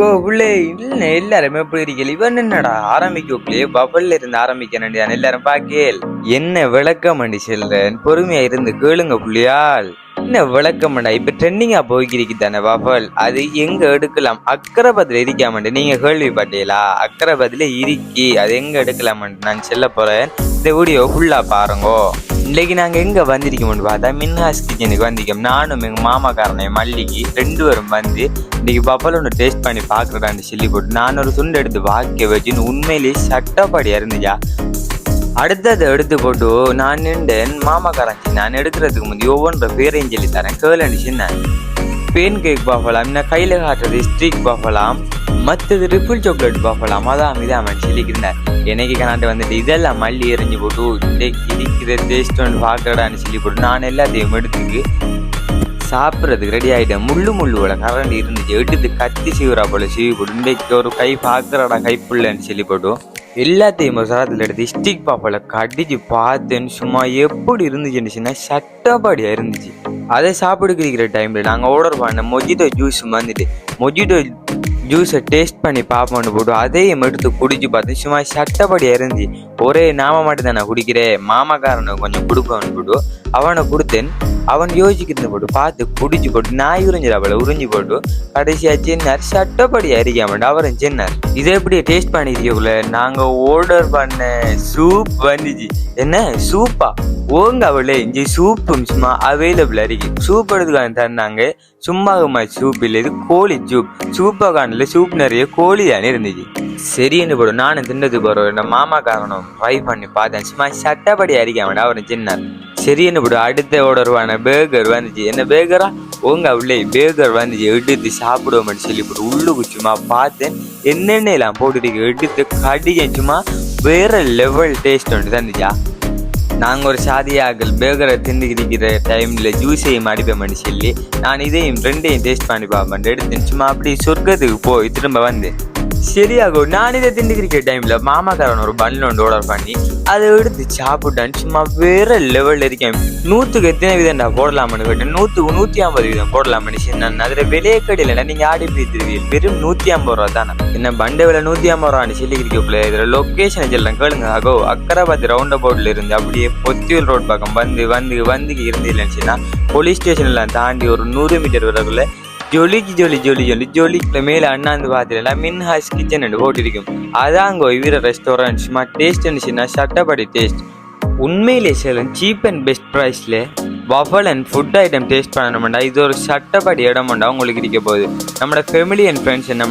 உள்ளே இல்ல எல்லாருமே எப்படி இருக்கல இவன் என்னடா ஆரம்பிக்கலே பபல்ல இருந்து ஆரம்பிக்க எல்லாரும் பாக்கேல் என்ன விளக்கம் அண்டி செல்றேன் பொறுமையா இருந்து கேளுங்க புள்ளியால் என்ன விளக்கம்டா இப்ப ட்ரெண்டிங்கா போய்க்கிருக்கு தானே பபல் அது எங்க எடுக்கலாம் அக்கரைபதில இருக்காமண்டு நீங்க கேள்விப்பட்டீங்களா அக்கரைபதில இருக்கி அது எங்க எடுக்கலாமண்டு நான் செல்ல போறேன் இந்த வீடியோ ஃபுல்லா பாருங்கோ. இன்னைக்கு நாங்க எங்க வந்திருக்கோம்னு பார்த்தா மின்ஹாஸ் கிச்சனுக்கு வந்திருக்கோம். நானும் எங்க மாமாக்காரனை மல்லிக்கு 2 பேரும் வந்து இன்னைக்கு பப்பல் ஒன்று டேஸ்ட் பண்ணி பாக்குறதான்னு சொல்லி போட்டு நான் ஒரு துண்டு எடுத்து வாக்கிய வச்சுன்னு உண்மையிலேயே சட்டப்படியா இருந்துச்சா. அடுத்தது எடுத்து போட்டு நான் நின்றேன் மாமாக்காரன் நான் எடுக்கிறதுக்கு முந்தைய ஒவ்வொன்ற பேரையும் சொல்லி தரேன் கேளு சின்ன பேன் கேக் பாஃபலாம் இன்னும் கையில காட்டுறது ஸ்ட்ரீக் பாஃபலாம் மற்றது ரிப்பிள் சாக்லேட் பாஃபலாம் அதான் இதான் சொல்லிக்கிறேன். எனக்கு கணாட்டு வந்துட்டு இதெல்லாம் மல்லி எறிஞ்சு போட்டு இருக்கிற டேஸ்ட் ஒன்று பார்க்கடான்னு சொல்லி போட்டு நான் எல்லாத்தையும் எடுத்துக்கு சாப்பிட்றதுக்கு ரெடி ஆகிட்டேன். முள்ளோட கரண்டி இருந்துச்சு எடுத்து கத்தி சீவுறா போல சீவி போட்டு இன்றைக்கு ஒரு கை பார்க்குறடா கைப்புள்ளன்னு சொல்லி போட்டோம் எல்லாத்தையும் ஒரு சரத்தில் எடுத்து ஸ்டிக் பாப்பால கடிச்சு பார்த்தேன்னு சும்மா எப்படி இருந்துச்சுன்னா சட்டப்படியா இருந்துச்சு. அதை சாப்பிடுக்கிற டைம்ல நாங்கள் ஆர்டர் பண்ண மொஜிட்டோ ஜூஸ் வந்துட்டு மொஜிட்டோ ஜூஸை டேஸ்ட் பண்ணி பார்ப்போன்னு போட்டு அதையும் எடுத்து குடிச்சு பார்த்தேன் சும்மா சட்டப்படியா இருந்துச்சு. ஒரே நாம மட்டும் தானே குடிக்கிறேன் மாமாக்காரனுக்கு கொஞ்சம் கொடுப்பவனு போட்டு அவனை கொடுத்தேன். அவன் யோசிக்கிறது போட்டு பார்த்து குடிச்சு போட்டு நான் உறிஞ்சிடாப்பல உறிஞ்சி போட்டு கடைசியா சின்னார் சட்டப்படி அறிக்காமட்டு அவரும் சின்னார். இதை எப்படி டேஸ்ட் பண்ணிக்கிறீங்கள நாங்க ஆர்டர் பண்ண சூப் வந்துச்சு. என்ன சூப்பா ஓங்க அவளே இஞ்சி சூப்பும் சும்மா அவைலபிள் இருக்கு. சூப் எடுத்துக்கான தந்தாங்க சும்மா சூப் இல்லை இது கோழி சூப் சூப்பா காணல சூப் நிறைய கோழி தானே இருந்துச்சு. சரின்னு போடும் நானும் தின்னது போறோம் என் மாமாக்காரனும் ட்ரை பண்ணி பார்த்தேன் சும்மா சட்டப்படி அறிக்காமட்டு அவரும் சின்னார். சரின்னு போடு அடுத்த ஆர்டர்வான பேர்கர் வந்துச்சு. என்ன பேர்கரா உங்க உள்ளே பேர்கர் வந்துச்சு எடுத்து சாப்பிடுவோம்னு சொல்லி போட்டு உள்ளுக்கு சும்மா பார்த்தேன் என்னென்னலாம் போட்டுட்டு எடுத்து கடிச்சேன் சும்மா வேற லெவல் டேஸ்ட் ஒன்று தந்துச்சா. நாங்கள் ஒரு சாதியாக்கள் பேர்கரை தின்னுக்கிற டைமில் ஜூஸையும் அடிப்பேன் சொல்லி நான் இதையும் 2ஐயும் டேஸ்ட் பண்ணி பார்ப்பேன் எடுத்தேன் சும்மா அப்படி சொர்க்கத்துக்கு போய் திரும்ப வந்தேன். சரியாகும் நான் இதை திண்டுக்கிற டைம்ல மாமாக்காரன் ஒரு பன் ஒன்று ஆர்டர் பண்ணி அதை எடுத்து சாப்பிட்டான் சும்மா வேற லெவல்ல இருக்கேன். 100க்கு எத்தனை விதம்டா போடலாம்னு கேட்டேன். 100க்கு 150 விதம் போடலாம்னு சொன்னேன். அதுல விலையே கடையில நீங்க ஆடி போய் வெறும் 150 ரூபா தானே என்ன பண்டை விலை 150 ரூபான்னு சொல்லிக்கிறீங்களே. இதுல லொக்கேஷன் எல்லாம் கேளுங்க ஆகோ அக்கரைபாத் ரவுண்ட் அபவுட்ல இருந்து அப்படியே பொத்தியூல் ரோட் பக்கம் வந்து இருந்து இல்லைன்னு போலீஸ் ஸ்டேஷன் எல்லாம் தாண்டி ஒரு 100 மீட்டர் வரக்குள்ள ஜொலிக்கு மேல அண்ணாந்து பாத்துல மின்ஹாஸ் கிச்சன் போட்டிருக்கும். அதாங்கோ இவர ரெஸ்டாரண்ட் சும்மா டேஸ்ட் இருந்துச்சுன்னா சட்டப்படி டேஸ்ட் உண்மையிலே சேலம் சீப் அண்ட் பெஸ்ட் ப்ரைஸ்ல waffle and food item taste பண்ணணும்டா இது ஒரு சட்டப்படி இடம்டா உங்களுக்கு இருக்க போகுது. நம்மளோட ஃபேமிலி அண்ட் ஃப்ரெண்ட்ஸ் நம்ம